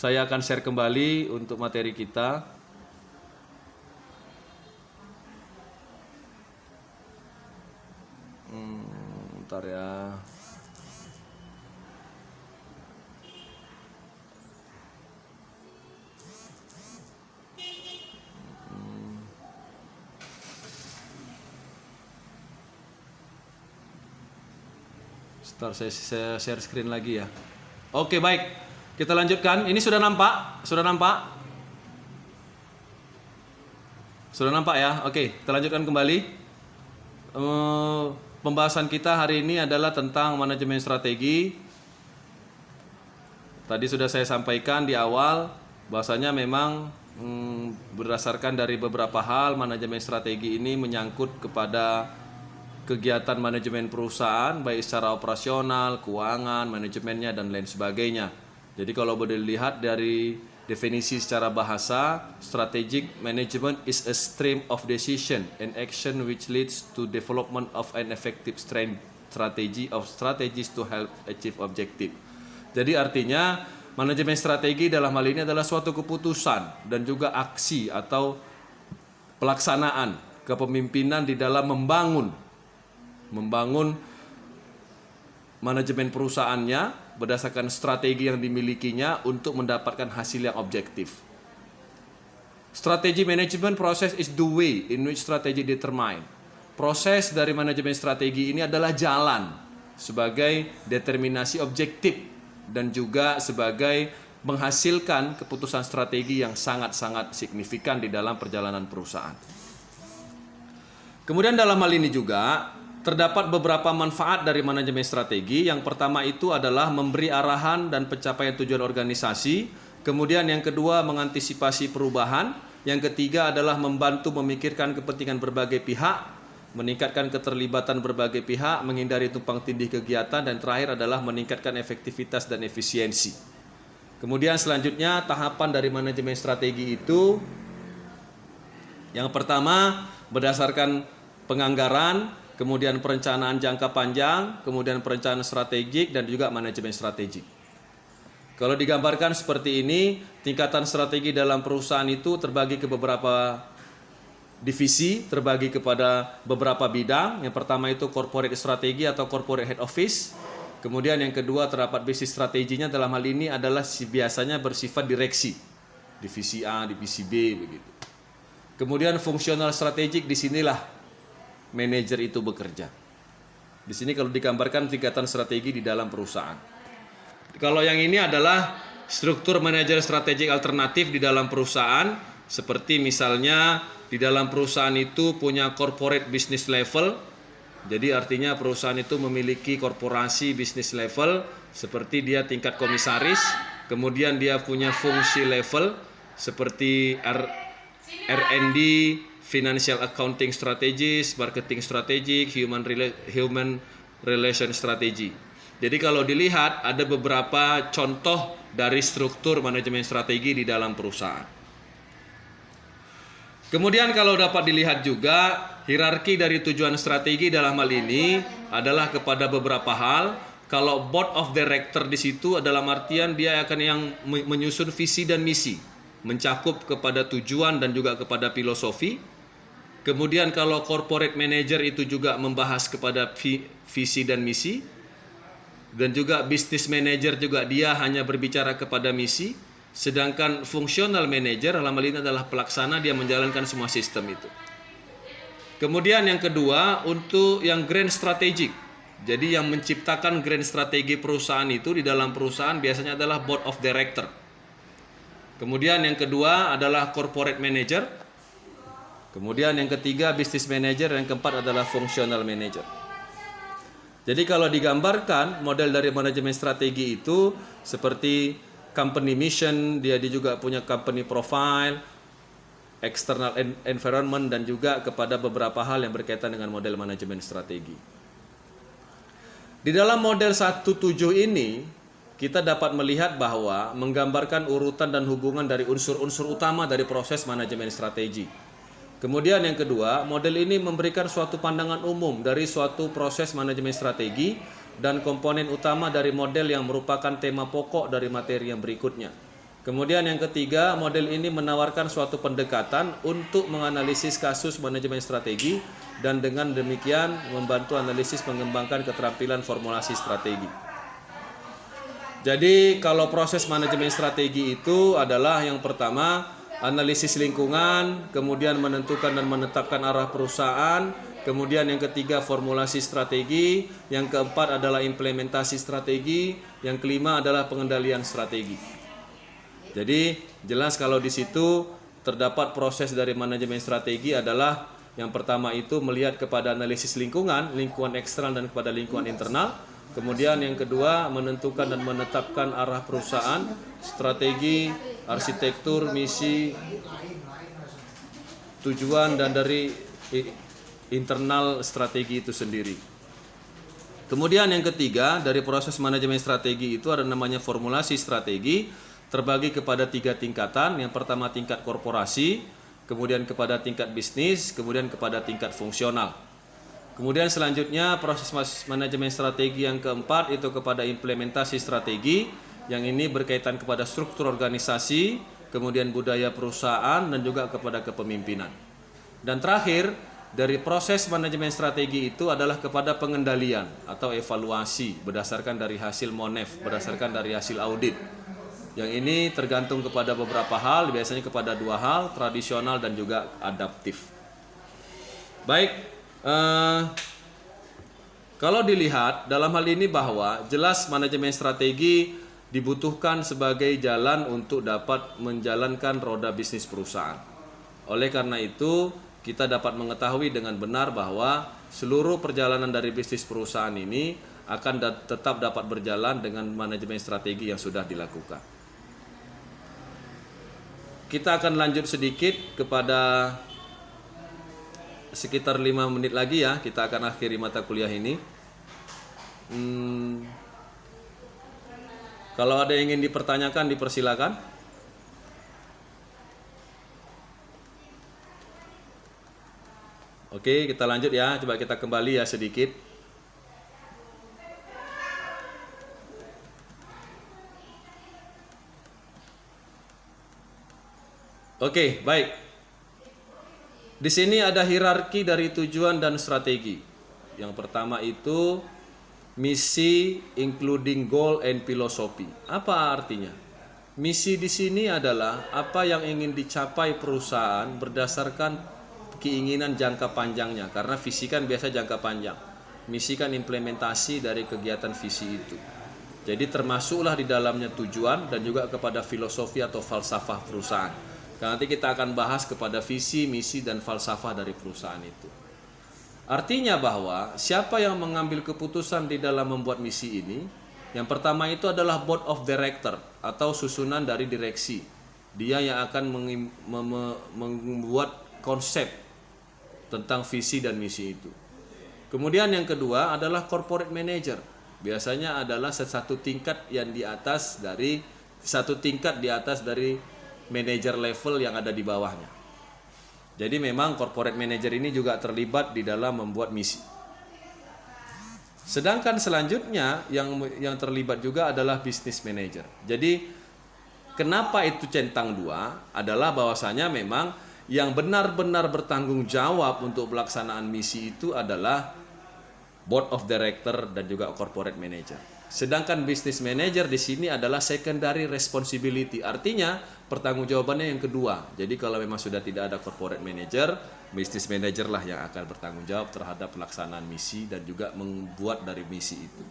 Saya akan share kembali untuk materi kita. Bentar ya. Start, saya share screen lagi ya. Oke, baik. Kita lanjutkan. Ini sudah nampak? Sudah nampak? Sudah nampak ya? Oke, kita lanjutkan kembali. Pembahasan kita hari ini adalah tentang manajemen strategi. Tadi sudah saya sampaikan di awal bahwasanya memang berdasarkan dari beberapa hal, manajemen strategi ini menyangkut kepada kegiatan manajemen perusahaan baik secara operasional, keuangan, manajemennya dan lain sebagainya. Jadi kalau boleh dilihat dari definisi secara bahasa, strategic management is a stream of decision and action which leads to development of an effective strategy of strategies to help achieve objective. Jadi artinya manajemen strategi dalam hal ini adalah suatu keputusan dan juga aksi atau pelaksanaan kepemimpinan di dalam membangun manajemen perusahaannya berdasarkan strategi yang dimilikinya untuk mendapatkan hasil yang objektif. Strategy management process is the way in which strategy determine. Proses dari manajemen strategi ini adalah jalan sebagai determinasi objektif dan juga sebagai menghasilkan keputusan strategi yang sangat-sangat signifikan di dalam perjalanan perusahaan. Kemudian dalam hal ini juga terdapat beberapa manfaat dari manajemen strategi. Yang pertama itu adalah memberi arahan dan pencapaian tujuan organisasi. Kemudian yang kedua mengantisipasi perubahan. Yang ketiga adalah membantu memikirkan kepentingan berbagai pihak, meningkatkan keterlibatan berbagai pihak, menghindari tumpang tindih kegiatan, dan terakhir adalah meningkatkan efektivitas dan efisiensi. Kemudian selanjutnya tahapan dari manajemen strategi itu, yang pertama berdasarkan penganggaran, kemudian perencanaan jangka panjang, kemudian perencanaan strategik, dan juga manajemen strategik. Kalau digambarkan seperti ini, tingkatan strategi dalam perusahaan itu terbagi ke beberapa divisi, terbagi kepada beberapa bidang. Yang pertama itu corporate strategi atau corporate head office. Kemudian yang kedua terdapat bisnis strateginya, dalam hal ini adalah biasanya bersifat direksi. Divisi A, divisi B, begitu. Kemudian fungsional strategik, disinilah manajer itu bekerja. Di sini kalau digambarkan tingkatan strategi di dalam perusahaan. Kalau yang ini adalah struktur manajer strategik alternatif di dalam perusahaan, seperti misalnya di dalam perusahaan itu punya corporate business level. Jadi artinya perusahaan itu memiliki korporasi business level, seperti dia tingkat komisaris, kemudian dia punya fungsi level seperti R&D, Financial Accounting Strategis, Marketing Strategic, Human Relation Strategy. Jadi kalau dilihat ada beberapa contoh dari struktur manajemen strategi di dalam perusahaan. Kemudian kalau dapat dilihat juga hierarki dari tujuan strategi dalam hal ini adalah kepada beberapa hal. Kalau board of director di situ dalam artian dia akan yang menyusun visi dan misi, mencakup kepada tujuan dan juga kepada filosofi. Kemudian kalau corporate manager itu juga membahas kepada visi dan misi. Dan juga business manager juga dia hanya berbicara kepada misi. Sedangkan functional manager dalam hal ini adalah pelaksana, dia menjalankan semua sistem itu. Kemudian yang kedua untuk yang grand strategic. Jadi yang menciptakan grand strategi perusahaan itu di dalam perusahaan biasanya adalah board of director. Kemudian yang kedua adalah corporate manager. Kemudian yang ketiga business manager, yang keempat adalah functional manager. Jadi kalau digambarkan model dari manajemen strategi itu seperti company mission, dia juga punya company profile, external environment, dan juga kepada beberapa hal yang berkaitan dengan model manajemen strategi. Di dalam model 17 ini kita dapat melihat bahwa menggambarkan urutan dan hubungan dari unsur-unsur utama dari proses manajemen strategi. Kemudian yang kedua, model ini memberikan suatu pandangan umum dari suatu proses manajemen strategi dan komponen utama dari model yang merupakan tema pokok dari materi yang berikutnya. Kemudian yang ketiga, model ini menawarkan suatu pendekatan untuk menganalisis kasus manajemen strategi dan dengan demikian membantu analisis mengembangkan keterampilan formulasi strategi. Jadi kalau proses manajemen strategi itu adalah yang pertama analisis lingkungan, kemudian menentukan dan menetapkan arah perusahaan, kemudian yang ketiga formulasi strategi, yang keempat adalah implementasi strategi, yang kelima adalah pengendalian strategi. Jadi jelas kalau di situ terdapat proses dari manajemen strategi adalah yang pertama itu melihat kepada analisis lingkungan eksternal dan kepada lingkungan internal. Kemudian yang kedua menentukan dan menetapkan arah perusahaan, strategi, arsitektur, misi, tujuan dan dari internal strategi itu sendiri. Kemudian yang ketiga dari proses manajemen strategi itu ada namanya formulasi strategi. Terbagi kepada 3 tingkatan. Yang pertama tingkat korporasi, kemudian kepada tingkat bisnis, kemudian kepada tingkat fungsional. Kemudian selanjutnya proses manajemen strategi yang keempat itu kepada implementasi strategi, yang ini berkaitan kepada struktur organisasi, kemudian budaya perusahaan dan juga kepada kepemimpinan. Dan terakhir dari proses manajemen strategi itu adalah kepada pengendalian atau evaluasi berdasarkan dari hasil MONEF, berdasarkan dari hasil audit. Yang ini tergantung kepada beberapa hal, biasanya kepada 2 hal, tradisional dan juga adaptif. Baik, kalau dilihat dalam hal ini bahwa jelas manajemen strategi dibutuhkan sebagai jalan untuk dapat menjalankan roda bisnis perusahaan. Oleh karena itu, kita dapat mengetahui dengan benar bahwa seluruh perjalanan dari bisnis perusahaan ini akan tetap dapat berjalan dengan manajemen strategi yang sudah dilakukan. Kita akan lanjut sedikit kepada sekitar 5 menit lagi ya. Kita akan akhiri mata kuliah ini. Kalau ada yang ingin dipertanyakan, dipersilakan. Oke, kita lanjut ya. Coba kita kembali ya sedikit. Oke, baik. Di sini ada hierarki dari tujuan dan strategi. Yang pertama itu misi including goal and philosophy. Apa artinya? Misi di sini adalah apa yang ingin dicapai perusahaan berdasarkan keinginan jangka panjangnya. Karena visi kan biasa jangka panjang. Misi kan implementasi dari kegiatan visi itu. Jadi termasuklah di dalamnya tujuan dan juga kepada filosofi atau falsafah perusahaan. Nanti kita akan bahas kepada visi, misi, dan falsafah dari perusahaan itu. Artinya bahwa siapa yang mengambil keputusan di dalam membuat misi ini? Yang pertama itu adalah board of director atau susunan dari direksi. Dia yang akan membuat konsep tentang visi dan misi itu. Kemudian yang kedua adalah corporate manager. Biasanya adalah satu tingkat di atas dari manager level yang ada di bawahnya. Jadi memang corporate manager ini juga terlibat di dalam membuat misi. Sedangkan selanjutnya yang terlibat juga adalah business manager. Jadi kenapa itu centang 2 adalah bahwasanya memang yang benar-benar bertanggung jawab untuk pelaksanaan misi itu adalah board of director dan juga corporate manager. Sedangkan business manager di sini adalah secondary responsibility, artinya pertanggungjawabannya yang kedua. Jadi kalau memang sudah tidak ada corporate manager, business manager lah yang akan bertanggung jawab terhadap pelaksanaan misi dan juga membuat dari misi itu.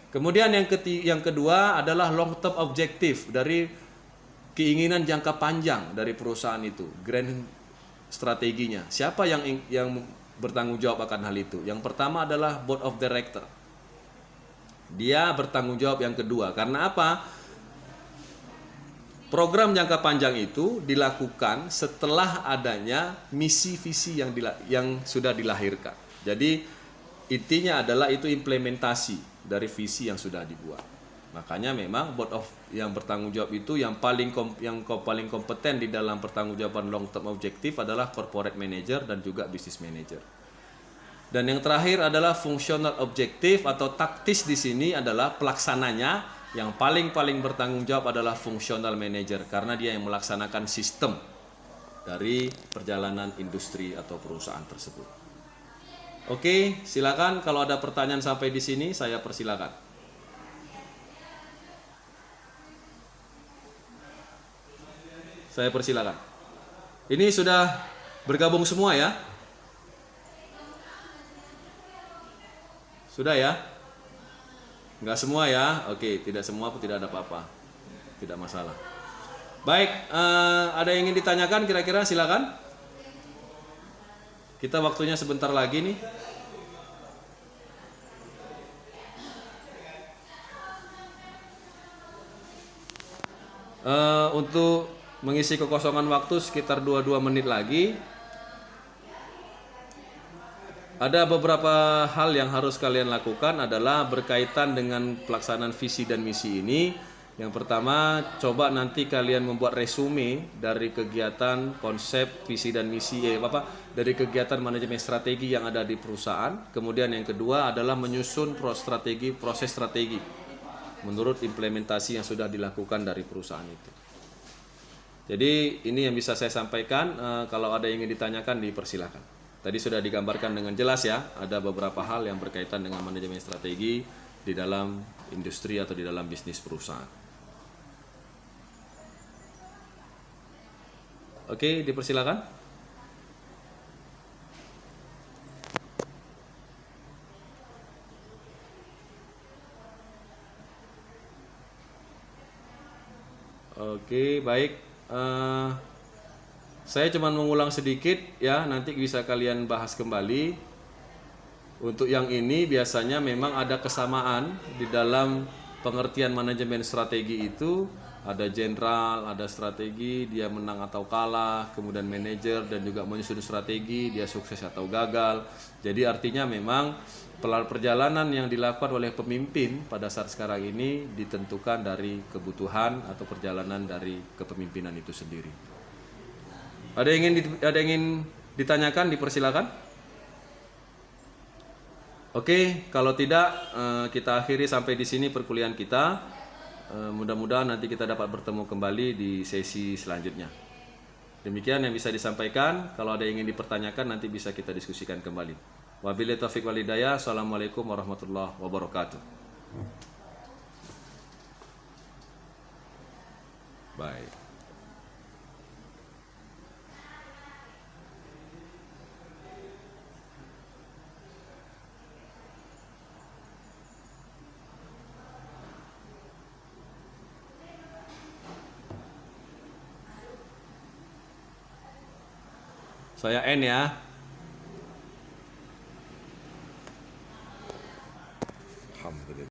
Kemudian yang kedua adalah long term objective, dari keinginan jangka panjang dari perusahaan itu, grand strateginya. Siapa yang bertanggung jawab akan hal itu? Yang pertama adalah board of director. Dia bertanggung jawab yang kedua. Karena apa? Program jangka panjang itu dilakukan setelah adanya misi visi yang sudah dilahirkan. Jadi intinya adalah itu implementasi dari visi yang sudah dibuat. Makanya memang board of yang bertanggung jawab itu yang paling kompeten di dalam pertanggungjawaban long term objective adalah corporate manager dan juga business manager. Dan yang terakhir adalah functional objective atau taktis di sini adalah pelaksananya yang paling bertanggung jawab adalah functional manager karena dia yang melaksanakan sistem dari perjalanan industri atau perusahaan tersebut. Oke, silakan kalau ada pertanyaan sampai di sini saya persilakan. Saya persilakan. Ini sudah bergabung semua ya? Sudah ya? Enggak semua ya? Oke, tidak semua pun tidak ada apa-apa. Tidak masalah. Baik, ada yang ingin ditanyakan kira-kira silakan. Kita waktunya sebentar lagi nih. Untuk mengisi kekosongan waktu sekitar 22 menit lagi. Ada beberapa hal yang harus kalian lakukan adalah berkaitan dengan pelaksanaan visi dan misi ini. Yang pertama, coba nanti kalian membuat resume dari kegiatan konsep visi dan misi dari kegiatan manajemen strategi yang ada di perusahaan. Kemudian yang kedua adalah menyusun proses strategi menurut implementasi yang sudah dilakukan dari perusahaan itu. Jadi ini yang bisa saya sampaikan. Kalau ada yang ingin ditanyakan dipersilakan. Tadi sudah digambarkan dengan jelas ya, ada beberapa hal yang berkaitan dengan manajemen strategi di dalam industri atau di dalam bisnis perusahaan. Oke, dipersilakan. Oke, baik. Saya cuma mengulang sedikit ya, nanti bisa kalian bahas kembali. Untuk yang ini biasanya memang ada kesamaan di dalam pengertian manajemen strategi itu. Ada jenderal, ada strategi, dia menang atau kalah, kemudian manajer dan juga menyusun strategi, dia sukses atau gagal. Jadi artinya memang perjalanan yang dilakukan oleh pemimpin pada saat sekarang ini ditentukan dari kebutuhan atau perjalanan dari kepemimpinan itu sendiri. Ada yang ingin ditanyakan, dipersilakan. Oke, kalau tidak kita akhiri sampai di sini perkuliahan kita. Mudah-mudahan nanti kita dapat bertemu kembali di sesi selanjutnya. Demikian yang bisa disampaikan. Kalau ada yang ingin dipertanyakan nanti bisa kita diskusikan kembali. Wabillahi taufiq wal hidayah. Assalamualaikum warahmatullahi wabarakatuh. Baik. Saya N ya.